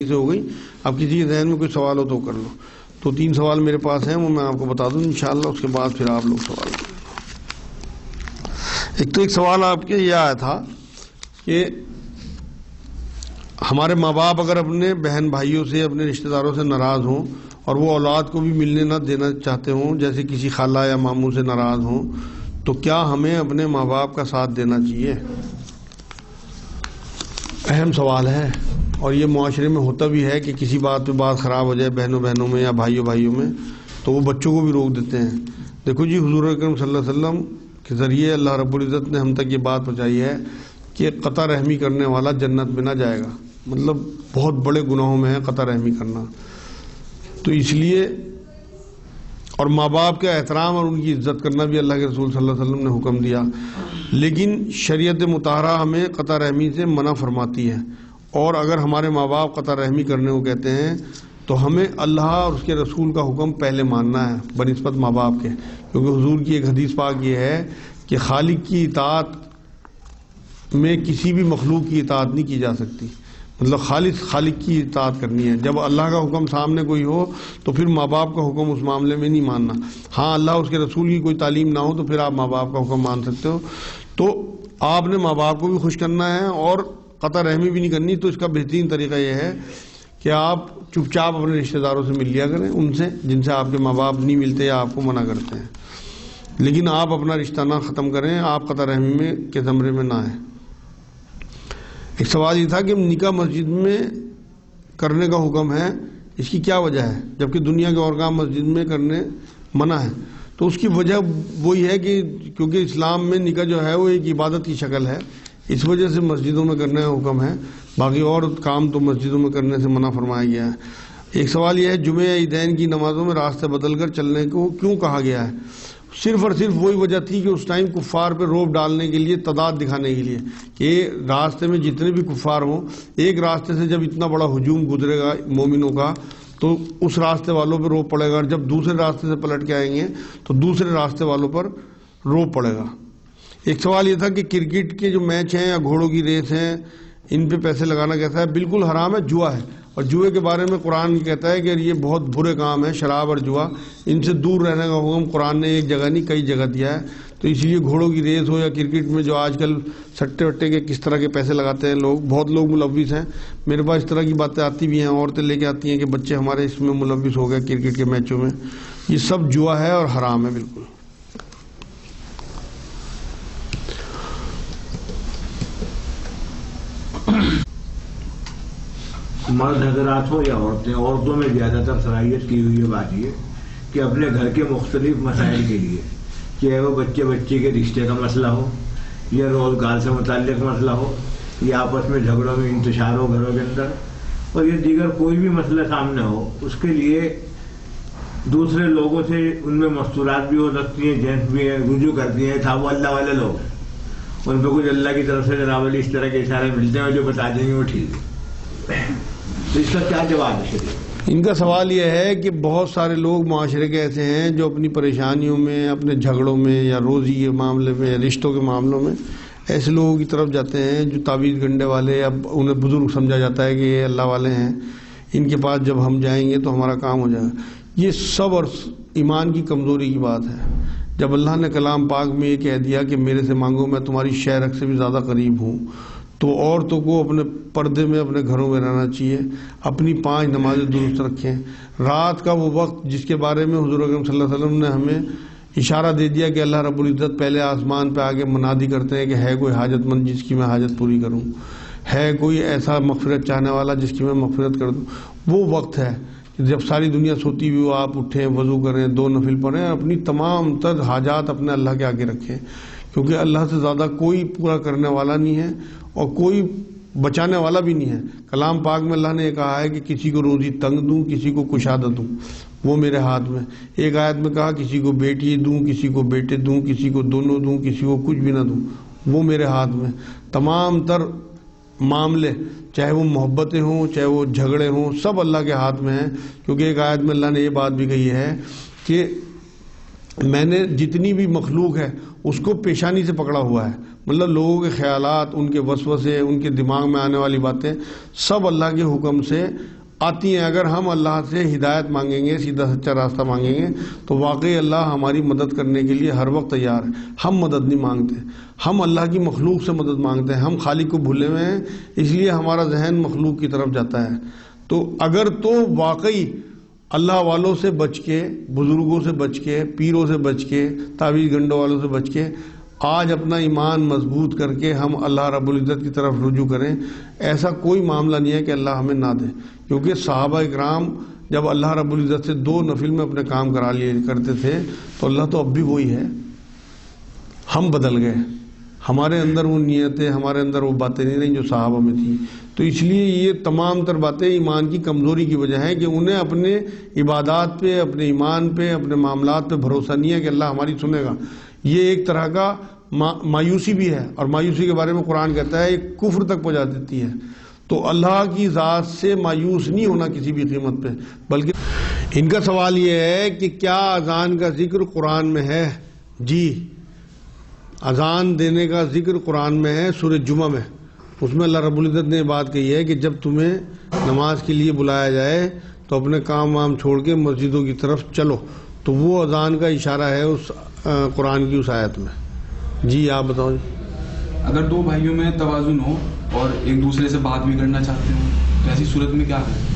سے ہو گئی. اب کسی کے ذہن میں کوئی سوال ہو تو کر لو. تو 3 سوال میرے پاس ہیں، وہ میں آپ کو بتا دوں انشاءاللہ، اس کے بعد پھر آپ لوگ سوال کریں. ایک سوال آپ کے یہ آیا تھا کہ ہمارے ماں باپ اگر اپنے بہن بھائیوں سے، اپنے رشتہ داروں سے ناراض ہوں اور وہ اولاد کو بھی ملنے نہ دینا چاہتے ہوں، جیسے کسی خالہ یا ماموں سے ناراض ہوں، تو کیا ہمیں اپنے ماں باپ کا ساتھ دینا چاہیے؟ اہم سوال ہے، اور یہ معاشرے میں ہوتا بھی ہے کہ کسی بات پہ بات خراب ہو جائے بہنوں میں یا بھائیوں میں، تو وہ بچوں کو بھی روک دیتے ہیں. دیکھو جی، حضور اکرم صلی اللہ علیہ وسلم کے ذریعے اللہ رب العزت نے ہم تک یہ بات پہنچائی ہے کہ قطع رحمی کرنے والا جنت میں نہ جائے گا. مطلب بہت بڑے گناہوں میں ہے قطع رحمی کرنا. تو اس لیے، اور ماں باپ کا احترام اور ان کی عزت کرنا بھی اللہ کے رسول صلی اللہ علیہ وسلم نے حکم دیا. لیکن شریعت مطہرہ ہمیں قطع رحمی سے منع فرماتی ہے، اور اگر ہمارے ماں باپ قطع رحمی کرنے کو کہتے ہیں تو ہمیں اللہ اور اس کے رسول کا حکم پہلے ماننا ہے بنسبت ماں باپ کے. کیونکہ حضور کی ایک حدیث پاک یہ ہے کہ خالق کی اطاعت میں کسی بھی مخلوق کی اطاعت نہیں کی جا سکتی. مطلب خالق کی اطاعت کرنی ہے. جب اللہ کا حکم سامنے کوئی ہو تو پھر ماں باپ کا حکم اس معاملے میں نہیں ماننا. ہاں، اللہ اس کے رسول کی کوئی تعلیم نہ ہو تو پھر آپ ماں باپ کا حکم مان سکتے ہو. تو آپ نے ماں باپ کو بھی خوش کرنا ہے اور قطع رحمی بھی نہیں کرنی. تو اس کا بہترین طریقہ یہ ہے کہ آپ چپ چاپ اپنے رشتہ داروں سے مل لیا کریں، ان سے جن سے آپ کے ماں باپ نہیں ملتے یا آپ کو منع کرتے ہیں. لیکن آپ اپنا رشتہ نہ ختم کریں، آپ قطع رحمی میں کے زمرے میں نہ آئیں. ایک سوال یہ تھا کہ نکاح مسجد میں کرنے کا حکم ہے، اس کی کیا وجہ ہے جبکہ دنیا کے اور کام مسجد میں کرنے منع ہے؟ تو اس کی وجہ وہی ہے کہ کیونکہ اسلام میں نکاح جو ہے وہ ایک عبادت کی شکل ہے، اس وجہ سے مسجدوں میں کرنے کا حکم ہے. باقی اور کام تو مسجدوں میں کرنے سے منع فرمایا گیا ہے. ایک سوال یہ ہے، جمعہ یا عیدین کی نمازوں میں راستے بدل کر چلنے کو کیوں کہا گیا ہے؟ صرف اور صرف وہی وجہ تھی کہ اس ٹائم کفار پہ روب ڈالنے کے لیے، تضاد دکھانے کے لیے کہ راستے میں جتنے بھی کفار ہوں، ایک راستے سے جب اتنا بڑا ہجوم گزرے گا مومنوں کا تو اس راستے والوں پہ روب پڑے گا، اور جب دوسرے راستے سے پلٹ کے آئیں گے تو دوسرے راستے والوں پر روب پڑے گا. ایک سوال یہ تھا کہ کرکٹ کے جو میچ ہیں یا گھوڑوں کی ریس ہیں، ان پہ پیسے لگانا کیسا ہے؟ بالکل حرام ہے، جوا ہے. اور جوئے کے بارے میں قرآن کہتا ہے کہ یہ بہت برے کام ہے، شراب اور جوا، ان سے دور رہنے کا حکم قرآن نے ایک جگہ نہیں کئی جگہ دیا ہے. تو اس لیے گھوڑوں کی ریس ہو یا کرکٹ میں جو آج کل سٹے وٹے کے کس طرح کے پیسے لگاتے ہیں لوگ، بہت لوگ ملوث ہیں. میرے پاس اس طرح کی باتیں آتی بھی ہیں، عورتیں لے کے آتی ہیں کہ بچے ہمارے اس میں ملوث ہو گئے کرکٹ کے میچوں میں. یہ سب جوا ہے اور حرام ہے بالکل. مرد حضرات ہو یا عورتیں، عورتوں میں زیادہ تر صلاحیت کی ہوئی ہے بات یہ کہ اپنے گھر کے مختلف مسائل کے لیے، چاہے وہ بچے کے رشتے کا مسئلہ ہو یا روزگار سے متعلق مسئلہ ہو یا آپس میں جھگڑوں میں انتشار ہو گھروں کے اندر، اور یہ دیگر کوئی بھی مسئلہ سامنے ہو، اس کے لیے دوسرے لوگوں سے ان میں مستورات بھی ہو سکتی ہیں، جینس بھی ہیں، رجوع کرتی ہیں. تھا وہ اللہ والے لوگ، ان پہ کچھ اللہ کی طرف سے جناب علی اس طرح کے اشارے ملتے ہیں جو بتا دیں گے وہ ٹھیک ہے. تو اس کا کیا جواب ہے؟ ان کا سوال یہ ہے کہ بہت سارے لوگ معاشرے کے ایسے ہیں جو اپنی پریشانیوں میں، اپنے جھگڑوں میں یا روزی کے معاملے میں، رشتوں کے معاملوں میں ایسے لوگوں کی طرف جاتے ہیں جو تعویذ گنڈے والے، اب انہیں بزرگ سمجھا جاتا ہے کہ یہ اللہ والے ہیں، ان کے پاس جب ہم جائیں گے تو ہمارا کام ہو جائے گا. یہ سب اور ایمان کی کمزوری کی بات ہے. جب اللہ نے کلام پاک میں یہ کہہ دیا کہ میرے سے مانگو میں تمہاری شہرک سے بھی زیادہ قریب ہوں، تو عورتوں کو اپنے پردے میں اپنے گھروں میں رہنا چاہیے، اپنی 5 نمازیں درست رکھیں. رات کا وہ وقت جس کے بارے میں حضور اکرم صلی اللہ علیہ وسلم نے ہمیں اشارہ دے دیا کہ اللہ رب العزت پہلے آسمان پہ آگے منادی کرتے ہیں کہ ہے کوئی حاجت مند جس کی میں حاجت پوری کروں، ہے کوئی ایسا مغفرت چاہنے والا جس کی میں مغفرت کر دوں. وہ وقت ہے جب ساری دنیا سوتی ہوئی ہو، آپ اٹھیں، وضو کریں، 2 نفل پڑھیں، اپنی تمام تر حاجات اپنے اللہ کے آگے رکھیں. کیونکہ اللہ سے زیادہ کوئی پورا کرنے والا نہیں ہے اور کوئی بچانے والا بھی نہیں ہے. کلام پاک میں اللہ نے یہ کہا ہے کہ کسی کو روزی تنگ دوں، کسی کو کشادہ دوں، وہ میرے ہاتھ میں. ایک آیت میں کہا کسی کو بیٹی دوں، کسی کو بیٹے دوں، کسی کو دونوں دوں، کسی کو کچھ بھی نہ دوں، وہ میرے ہاتھ میں. تمام تر معاملے، چاہے وہ محبتیں ہوں، چاہے وہ جھگڑے ہوں، سب اللہ کے ہاتھ میں ہیں. کیونکہ ایک آیت میں اللہ نے یہ بات بھی کہی ہے کہ میں نے جتنی بھی مخلوق ہے اس کو پیشانی سے پکڑا ہوا ہے، مطلب لوگوں کے خیالات، ان کے وسوسے، ان کے دماغ میں آنے والی باتیں سب اللہ کے حکم سے آتی ہیں۔ اگر ہم اللہ سے ہدایت مانگیں گے، سیدھا سچا راستہ مانگیں گے، تو واقعی اللہ ہماری مدد کرنے کے لیے ہر وقت تیار ہے۔ ہم مدد نہیں مانگتے، ہم اللہ کی مخلوق سے مدد مانگتے ہیں، ہم خالق کو بھولے ہوئے ہیں، اس لیے ہمارا ذہن مخلوق کی طرف جاتا ہے۔ تو اگر تو واقعی اللہ والوں سے بچ کے، بزرگوں سے بچ کے، پیروں سے بچ کے، تعویذ گنڈوں والوں سے بچ کے آج اپنا ایمان مضبوط کر کے ہم اللہ رب العزت کی طرف رجوع کریں، ایسا کوئی معاملہ نہیں ہے کہ اللہ ہمیں نہ دے، کیونکہ صحابہ اکرام جب اللہ رب العزت سے 2 نفل میں اپنے کام کرا لیے کرتے تھے تو اللہ تو اب بھی وہی ہے۔ ہم بدل گئے، ہمارے اندر وہ نیتیں، ہمارے اندر وہ باتیں نہیں رہیں جو صحابہ میں تھیں۔ تو اس لیے یہ تمام تر باتیں ایمان کی کمزوری کی وجہ ہے کہ انہیں اپنے عبادات پہ، اپنے ایمان پہ، اپنے معاملات پہ بھروسہ نہیں ہے کہ اللہ ہماری سنے گا۔ یہ ایک طرح کا مایوسی بھی ہے، اور مایوسی کے بارے میں قرآن کہتا ہے ایک کفر تک پہنچا دیتی ہے۔ تو اللہ کی ذات سے مایوس نہیں ہونا کسی بھی قیمت پہ، بلکہ ان کا سوال یہ ہے کہ کیا اذان کا ذکر قرآن میں ہے؟ جی، اذان دینے کا ذکر قرآن میں ہے، سورہ جمعہ میں۔ اس میں اللہ رب العزت نے بات کہی ہے کہ جب تمہیں نماز کے لیے بلایا جائے تو اپنے کام وام چھوڑ کے مسجدوں کی طرف چلو، تو وہ اذان کا اشارہ ہے اس قرآن کی اس آیت میں۔ جی آپ بتاؤ۔ اگر 2 بھائیوں میں توازن ہو اور ایک دوسرے سے بات بھی کرنا چاہتے ہوں تو ایسی صورت میں کیا کریں؟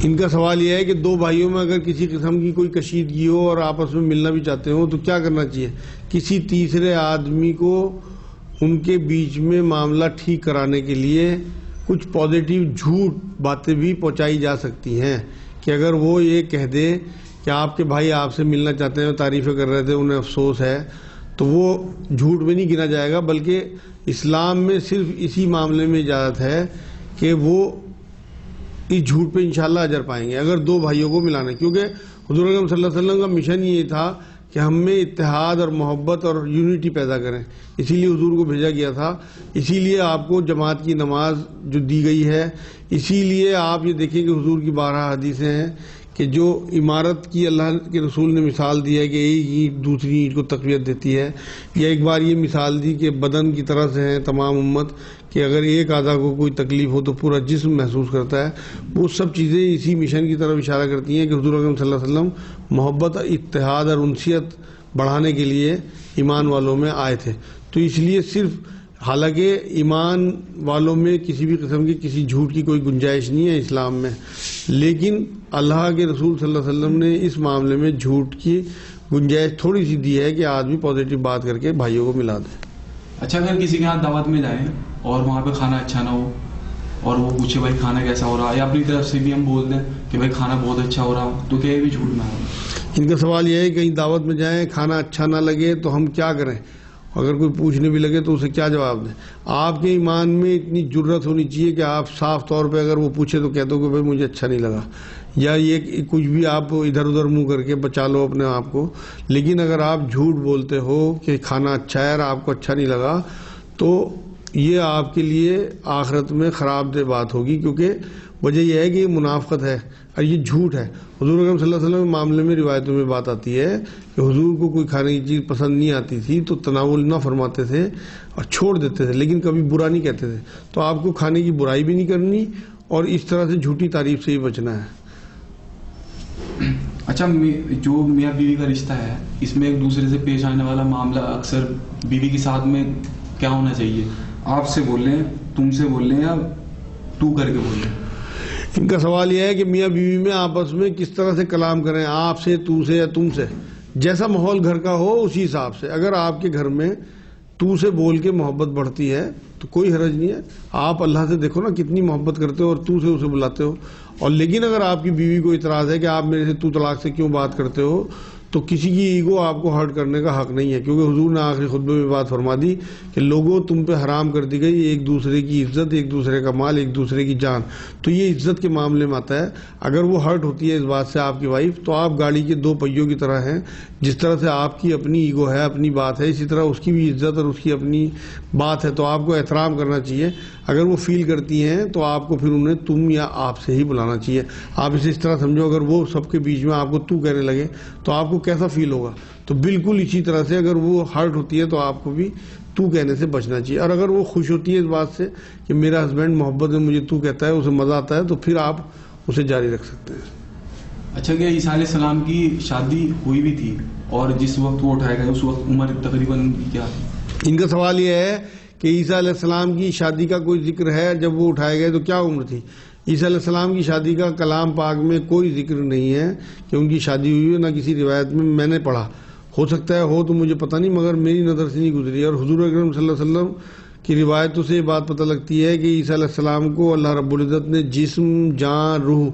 ان کا سوال یہ ہے کہ 2 بھائیوں میں اگر کسی قسم کی کوئی کشیدگی ہو اور آپس میں ملنا بھی چاہتے ہو تو کیا کرنا چاہیے؟ کسی تیسرے آدمی کو ان کے بیچ میں معاملہ ٹھیک کرانے کے لیے کچھ پازیٹیو جھوٹ باتیں بھی پہنچائی جا سکتی ہیں، کہ اگر وہ یہ کہہ دے کہ آپ کے بھائی آپ سے ملنا چاہتے ہیں، تعریفیں کر رہے تھے، انہیں افسوس ہے، تو وہ جھوٹ میں نہیں گنا جائے گا، بلکہ اسلام میں صرف اسی معاملے میں اجازت ہے کہ وہ اس جھوٹ پہ انشاءاللہ اجر پائیں گے اگر 2 بھائیوں کو ملانا، کیونکہ حضور اکرم صلی اللہ علیہ وسلم کا مشن یہ تھا کہ ہم میں اتحاد اور محبت اور یونٹی پیدا کریں، اسی لیے حضور کو بھیجا گیا تھا، اسی لیے آپ کو جماعت کی نماز جو دی گئی ہے، اسی لیے آپ یہ دیکھیں کہ حضور کی 12 حدیثیں ہیں کہ جو عمارت کی اللہ کے رسول نے مثال دی ہے کہ ایک اینٹ دوسری اینٹ کو تقویت دیتی ہے، یا ایک بار یہ مثال دی کہ بدن کی طرح سے ہیں تمام امت، کہ اگر ایک اعضاء کو کوئی تکلیف ہو تو پورا جسم محسوس کرتا ہے۔ وہ سب چیزیں اسی مشن کی طرف اشارہ کرتی ہیں کہ حضور اکرم صلی اللہ علیہ وسلم محبت، اتحاد اور انسیت بڑھانے کے لیے ایمان والوں میں آئے تھے۔ تو اس لیے صرف، حالانکہ ایمان والوں میں کسی بھی قسم کی کسی جھوٹ کی کوئی گنجائش نہیں ہے اسلام میں، لیکن اللہ کے رسول صلی اللہ علیہ وسلم نے اس معاملے میں جھوٹ کی گنجائش تھوڑی سی دی ہے کہ آدمی پازیٹیو بات کر کے بھائیوں کو ملا دے۔ اچھا، اگر کسی کے ہاں دعوت میں جائیں اور وہاں پہ کھانا اچھا نہ ہو اور وہ پوچھے بھائی کھانا کیسا ہو رہا ہے، یا اپنی طرف سے بھی ہم بول دیں کہ بھائی کھانا بہت اچھا ہو رہا، تو کیا یہ بھی جھوٹ نہ ہو؟ ان کا سوال یہ ہے کہ کہیں دعوت میں جائیں، کھانا اچھا نہ لگے تو ہم کیا کریں؟ اگر کوئی پوچھنے بھی لگے تو اسے کیا جواب دیں؟ آپ کے ایمان میں اتنی جرت ہونی چاہیے کہ آپ صاف طور پہ اگر وہ پوچھے تو کہہ دو کہ بھائی مجھے اچھا نہیں لگا، یا یہ کچھ بھی آپ ادھر ادھر منہ کر کے بچا لو اپنے آپ کو۔ لیکن اگر آپ جھوٹ بولتے ہو کہ کھانا اچھا ہے اور آپ کو اچھا نہیں لگا تو یہ آپ کے لیے آخرت میں خراب دہ بات ہوگی، کیونکہ وجہ یہ ہے کہ یہ منافقت ہے اور یہ جھوٹ ہے۔ حضور اکرم صلی اللہ علیہ وسلم کے معاملے میں روایتوں میں بات آتی ہے کہ حضور کو کوئی کھانے کی چیز پسند نہیں آتی تھی تو تناول نہ فرماتے تھے اور چھوڑ دیتے تھے، لیکن کبھی برا نہیں کہتے تھے۔ تو آپ کو کھانے کی برائی بھی نہیں کرنی اور اس طرح سے جھوٹی تعریف سے ہی بچنا ہے۔ اچھا، جو میاں بیوی کا رشتہ ہے اس میں ایک دوسرے سے پیش آنے والا معاملہ اکثر بیوی کے ساتھ میں کیا ہونا چاہیے؟ آپ سے بول رہے ہیں، تم سے بول رہے ہیں، یا تو کر کے بول رہے ہیں؟ ان کا سوال یہ ہے کہ میاں بیوی میں آپس میں کس طرح سے کلام کریں، آپ سے، تو سے یا تم سے، جیسا ماحول گھر کا ہو اسی حساب سے۔ اگر آپ کے گھر میں تو سے بول کے محبت بڑھتی ہے تو کوئی حرج نہیں ہے، آپ اللہ سے دیکھو نا کتنی محبت کرتے ہو اور تو سے اسے بلاتے ہو۔ اور لیکن اگر آپ کی بیوی کو اعتراض ہے کہ آپ میرے سے تو طلاق سے کیوں بات کرتے ہو، تو کسی کی ایگو آپ کو ہرٹ کرنے کا حق نہیں ہے، کیونکہ حضور نے آخری خطبے میں بات فرما دی کہ لوگوں تم پہ حرام کر دی گئی ایک دوسرے کی عزت، ایک دوسرے کا مال، ایک دوسرے کی جان۔ تو یہ عزت کے معاملے میں آتا ہے۔ اگر وہ ہرٹ ہوتی ہے اس بات سے آپ کی وائف، تو آپ گاڑی کے 2 پہیوں کی طرح ہیں، جس طرح سے آپ کی اپنی ایگو ہے، اپنی بات ہے، اسی طرح اس کی بھی عزت اور اس کی اپنی بات ہے، تو آپ کو احترام کرنا چاہیے۔ اگر وہ فیل کرتی ہیں تو آپ کو پھر انہیں تم یا آپ سے ہی بلانا چاہیے۔ آپ اسے اس طرح سمجھو، اگر وہ سب کے بیچ میں آپ کو تو کہنے لگے تو آپ کو کو کیسا فیل ہوگا. تو بالکل اسی طرح سے اگر وہ ہرٹ ہوتی ہے تو آپ کو بھی تو کہنے سے بچنا چاہیے, اور اگر وہ خوش ہوتی ہے اس بات سے کہ میرا ہسبینڈ محبت میں مجھے تو کہتا ہے, اسے مزہ آتا ہے, تو پھر آپ اسے جاری رکھ سکتے ہیں. اچھا, کیا عیسیٰ علیہ السلام کی شادی ہوئی بھی تھی, اور جس وقت وہ اٹھائے گئے اس وقت عمر تقریباً کیا تھی؟ ان کا سوال یہ ہے کہ عیسیٰ علیہ السلام کی شادی کا کوئی ذکر ہے, جب وہ اٹھائے گئے تو کیا عمر تھی؟ عیسیٰ علیہ السلام کی شادی کا کلام پاک میں کوئی ذکر نہیں ہے کہ ان کی شادی ہوئی ہے, نہ کسی روایت میں نے پڑھا. ہو سکتا ہے ہو تو مجھے پتہ نہیں, مگر میری نظر سے نہیں گزری. اور حضور اکرم صلی اللہ علیہ وسلم کی روایتوں سے یہ بات پتہ لگتی ہے کہ عیسیٰ علیہ السلام کو اللہ رب العزت نے جسم, جان, روح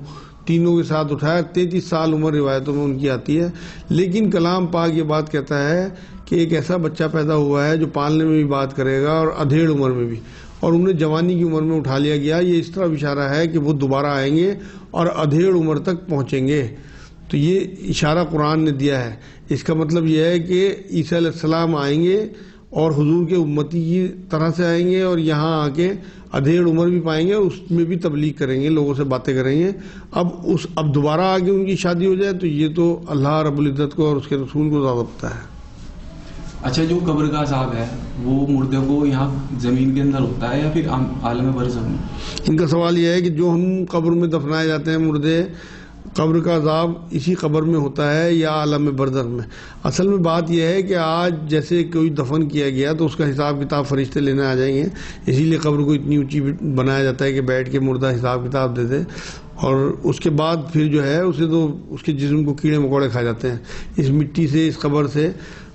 تینوں کے ساتھ اٹھایا. 33 سال عمر روایتوں میں ان کی آتی ہے. لیکن کلام پاک یہ بات کہتا ہے کہ ایک ایسا بچہ پیدا ہوا ہے جو پالنے میں بھی بات کرے گا اور ادھیڑ عمر میں بھی, اور انہیں جوانی کی عمر میں اٹھا لیا گیا. یہ اس طرح اشارہ ہے کہ وہ دوبارہ آئیں گے اور ادھیڑ عمر تک پہنچیں گے. تو یہ اشارہ قرآن نے دیا ہے. اس کا مطلب یہ ہے کہ عیسیٰ علیہ السلام آئیں گے اور حضور کے امتی کی طرح سے آئیں گے, اور یہاں آ کے ادھیڑ عمر بھی پائیں گے, اور اس میں بھی تبلیغ کریں گے, لوگوں سے باتیں کریں گے. اب دوبارہ آگے ان کی شادی ہو جائے تو یہ تو اللہ رب العزت کو اور اس کے رسول کو زیادہ پتہ ہے. اچھا, جو قبر کا عذاب ہے وہ مردے کو یہاں زمین کے اندر ہوتا ہے یا پھر عالم برزخ میں؟ ان کا سوال یہ ہے کہ جو ہم قبر میں دفنائے جاتے ہیں مردے, قبر کا عذاب اسی قبر میں ہوتا ہے یا عالم برزخ میں؟ اصل میں بات یہ ہے کہ آج جیسے کوئی دفن کیا گیا تو اس کا حساب کتاب فرشتے لینے آ جائیں گے, اسی لیے قبر کو اتنی اونچی بنایا جاتا ہے کہ بیٹھ کے مردہ حساب کتاب دے دے, اور اس کے بعد پھر جو ہے اسے تو اس کے جسم کو کیڑے مکوڑے کھا جاتے ہیں. اس مٹی سے, اس قبر سے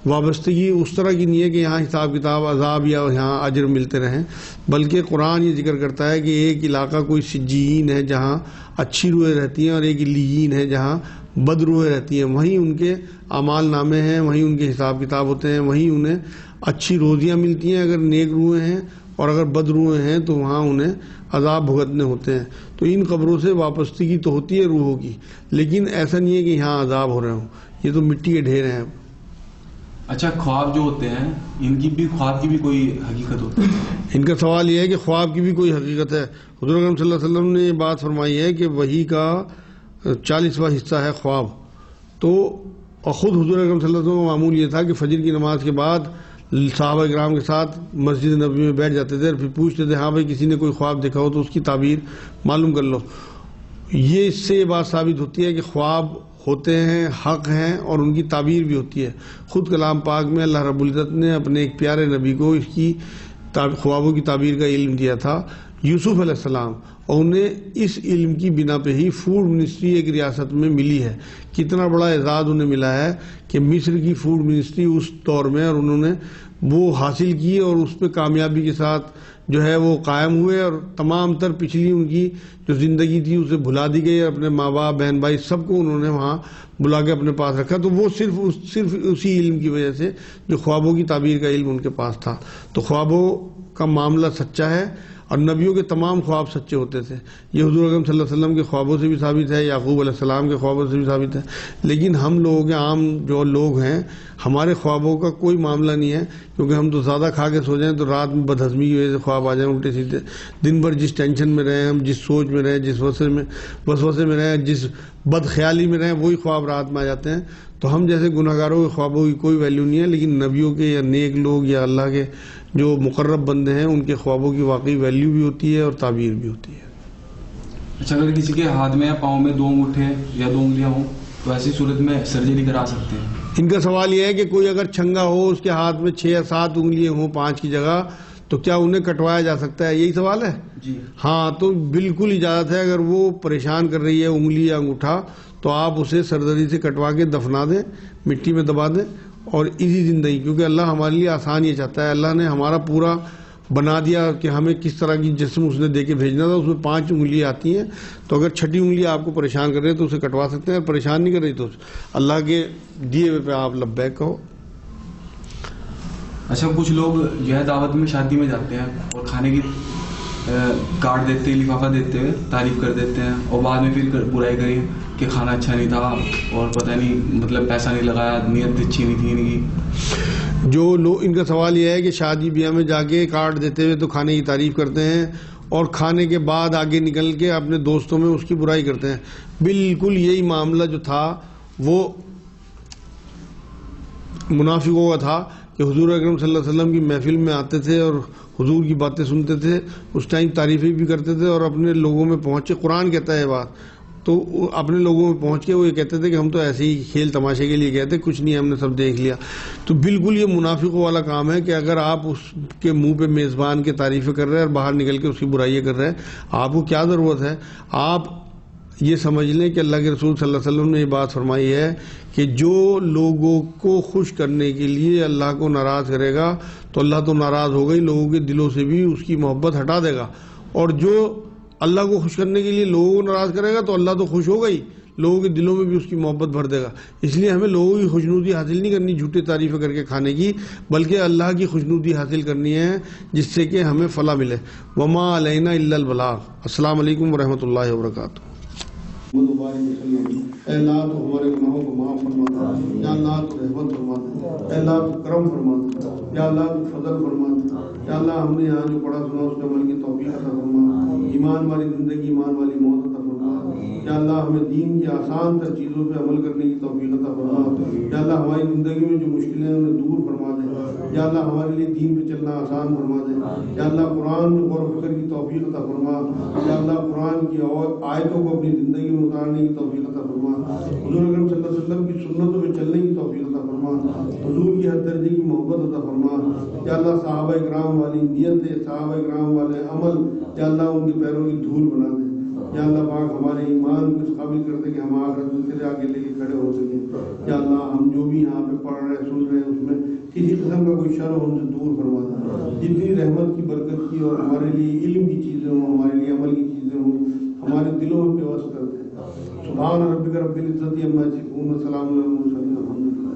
وابستگی اس طرح کی نہیں ہے کہ یہاں حساب کتاب عذاب یا یہاں اجر ملتے رہیں, بلکہ قرآن یہ ذکر کرتا ہے کہ ایک علاقہ کوئی سجین ہے جہاں اچھی روحیں رہتی ہیں, اور ایک لیین ہے جہاں بد روحیں رہتی ہیں. وہیں ان کے اعمال نامے ہیں, وہیں ان کے حساب کتاب ہوتے ہیں, وہیں انہیں اچھی روزیاں ملتی ہیں اگر نیک روحیں ہیں, اور اگر بد روحیں ہیں تو وہاں انہیں عذاب بھگتنے ہوتے ہیں. تو ان قبروں سے وابستگی تو ہوتی ہے روحوں کی, لیکن ایسا نہیں ہے کہ یہاں عذاب ہو رہے ہوں, یہ تو مٹی کے ڈھیر ہیں. اچھا, خواب جو ہوتے ہیں ان کی بھی, خواب کی بھی کوئی حقیقت ہوتی ہے؟ ان کا سوال یہ ہے کہ خواب کی بھی کوئی حقیقت ہے. حضور اکرم صلی اللہ علیہ وسلم نے یہ بات فرمائی ہے کہ وحی کا 40واں حصہ ہے خواب. تو خود حضور اکرم صلی اللہ علیہ وسلم کا معمول یہ تھا کہ فجر کی نماز کے بعد صحابہ کرام کے ساتھ مسجد نبوی میں بیٹھ جاتے تھے, اور پھر پوچھتے تھے ہاں بھائی کسی نے کوئی خواب دیکھا ہو تو اس کی تعبیر معلوم کر لو. یہ اس سے یہ بات ثابت ہوتی ہے کہ خواب ہوتے ہیں, حق ہیں, اور ان کی تعبیر بھی ہوتی ہے. خود کلام پاک میں اللہ رب العزت نے اپنے ایک پیارے نبی کو اس کی خوابوں کی تعبیر کا علم دیا تھا, یوسف علیہ السلام, اور انہیں اس علم کی بنا پہ ہی فوڈ منسٹری ایک ریاست میں ملی ہے. کتنا بڑا اعزاز انہیں ملا ہے کہ مصر کی فوڈ منسٹری اس دور میں, اور انہوں نے وہ حاصل کی اور اس پہ کامیابی کے ساتھ جو ہے وہ قائم ہوئے, اور تمام تر پچھلی ان کی جو زندگی تھی اسے بھلا دی گئی, اور اپنے ماں باپ, بہن بھائی سب کو انہوں نے وہاں بلا کے اپنے پاس رکھا. تو وہ صرف اسی علم کی وجہ سے جو خوابوں کی تعبیر کا علم ان کے پاس تھا. تو خوابوں کا معاملہ سچا ہے, اور نبیوں کے تمام خواب سچے ہوتے تھے. یہ حضور اکرم صلی اللہ علیہ وسلم کے خوابوں سے بھی ثابت ہے, یعقوب علیہ السلام کے خوابوں سے بھی ثابت ہے. لیکن ہم لوگوں کے عام جو لوگ ہیں, ہمارے خوابوں کا کوئی معاملہ نہیں ہے, کیونکہ ہم تو زیادہ کھا کے سو جائیں تو رات میں بدہضمی کی وجہ سے خواب آ جائیں الٹے سیدھے. دن بھر جس ٹینشن میں رہیں ہم, جس سوچ میں رہیں, جس وسوسے میں رہیں, جس بد خیالی میں رہیں, وہی خواب رات میں آ جاتے ہیں. تو ہم جیسے گناہگاروں کے خوابوں کی کوئی ویلیو نہیں ہے, لیکن نبیوں کے یا نیک لوگ یا اللہ کے جو مقرب بندے ہیں ان کے خوابوں کی واقعی ویلیو بھی ہوتی ہے اور تعبیر بھی ہوتی ہے. اچھا, اگر کسی کے ہاتھ میں یا پاؤں میں 2 انگوٹھے یا 2 انگلیاں ہوں تو ایسی صورت میں سرجری کرا سکتے ہیں؟ ان کا سوال یہ ہے کہ کوئی اگر چھنگا ہو, اس کے ہاتھ میں 6 یا 7 انگلیاں ہوں 5 کی جگہ, تو کیا انہیں کٹوایا جا سکتا ہے؟ یہی سوال ہے جی. ہاں, تو بالکل اجازت ہے. اگر وہ پریشان کر رہی ہے انگلی یا انگوٹھا, تو آپ اسے سرجری سے کٹوا کے دفنا دیں, مٹی میں دبا دیں, اور اسی زندگی, کیونکہ اللہ ہمارے لیے آسان یہ چاہتا ہے. اللہ نے ہمارا پورا بنا دیا کہ ہمیں کس طرح کی جسم اس نے دے کے بھیجنا تھا. اس میں 5 انگلیاں آتی ہیں, تو اگر 6ٹھی انگلی آپ کو پریشان کر رہی ہے تو اسے کٹوا سکتے ہیں. اگر پریشان نہیں کر رہی تو اللہ کے دیے ہوئے پہ آپ لبیک کہو. اچھا, کچھ لوگ جو ہے دعوت میں, شادی میں جاتے ہیں اور کھانے کی کارڈ دیتے, لفافہ دیتے ہوئے تعریف کر دیتے ہیں, اور بعد میں پھر برائی کری کہ کھانا اچھا نہیں تھا, اور پتہ نہیں مطلب پیسہ نہیں لگایا, نیت اچھی نہیں تھی ان کی. جو لوگ, ان کا سوال یہ ہے کہ شادی بیاہ میں جا کے کارڈ دیتے ہوئے تو کھانے کی تعریف کرتے ہیں, اور کھانے کے بعد آگے نکل کے اپنے دوستوں میں اس کی برائی کرتے ہیں. بالکل یہی معاملہ جو تھا وہ منافقوں کا تھا کہ حضور اکرم صلی اللہ علیہ وسلم کی محفل میں آتے تھے اور حضور کی باتیں سنتے تھے، اس ٹائم تعریفیں بھی کرتے تھے، اور اپنے لوگوں میں پہنچ کے قرآن کہتا ہے بات، تو اپنے لوگوں میں پہنچ کے وہ یہ کہتے تھے کہ ہم تو ایسے ہی کھیل تماشے کے لیے کہتے، کچھ نہیں، ہم نے سب دیکھ لیا۔ تو بالکل یہ منافقوں والا کام ہے کہ اگر آپ اس کے منہ پہ میزبان کی تعریفیں کر رہے ہیں اور باہر نکل کے اس کی برائیاں کر رہے ہیں، آپ کو کیا ضرورت ہے؟ آپ یہ سمجھ لیں کہ اللہ کے رسول صلی اللہ علیہ وسلم نے یہ بات فرمائی ہے کہ جو لوگوں کو خوش کرنے کے لیے اللہ کو ناراض کرے گا تو اللہ تو ناراض ہو گئی، لوگوں کے دلوں سے بھی اس کی محبت ہٹا دے گا، اور جو اللہ کو خوش کرنے کے لیے لوگوں کو ناراض کرے گا تو اللہ تو خوش ہو گئی، لوگوں کے دلوں میں بھی اس کی محبت بھر دے گا۔ اس لیے ہمیں لوگوں کی خوشنودی حاصل نہیں کرنی جھوٹی تعریفیں کر کے کھانے کی، بلکہ اللہ کی خوشنودی حاصل کرنی ہے جس سے کہ ہمیں فلاح ملے۔ وما علینا الا البلاغ۔ السلام علیکم ورحمۃ اللہ وبرکاتہ۔ اے اللہ تو ہمارے گناہوں کو معاف فرما دے، یا اللہ تو رحمت فرما دے، اے اللہ تو کرم فرما دے، یا اللہ تو فضل فرما دے، یا اللہ ہم نے یہاں جو پڑھا سنا اس کے عمل کی توفیق عطا فرما، ایمان والی زندگی، ایمان والی موت عطا فرما، یا اللہ ہمیں دین کی آسان تر چیزوں پہ عمل کرنے کی توفیق عطا فرما، یا اللہ ہماری زندگی میں جو مشکلیں ہیں انہیں دور فرما دے، یا اللہ ہمارے لیے دین پہ چلنا آسان فرما دے، یا اللہ قرآن میں غور و فکر کی توفیق عطا فرما، یا اللہ قرآن کی اور آیتوں کو اپنی زندگی میں اتارنے کی توفیق عطا فرما، حضور اکرم صلی اللہ علیہ وسلم کی سنتوں پہ چلنے کی توفیق عطا فرما، حضور کی ہر درجے کی محبت عطا فرما، یا اللہ صحابہ کرام والی نیت، صحابہ کرام والے عمل، یا اللہ ان کے پیروں کی دھول بنا دے، یا اللہ پاک ہمارے ایمان کو اس قابل کر دے کہ ہم آخرت میں تیرے آگے لے کے کھڑے ہو سکیں، یا اللہ ہم جو بھی یہاں پہ پڑھ رہے ہیں سن رہے ہیں اس میں کسی قسم کا کوئی شر ہو ان سے دور فرما دے، جتنی رحمت کی برکت کی اور ہمارے لیے علم کی چیزیں ہوں، ہمارے لیے عمل کی چیزیں ہوں، ہمارے دلوں میں پیوست کر دے۔ سبحان ربک رب العزت عما یصفون وسلام علی المرسلین الحمد للہ۔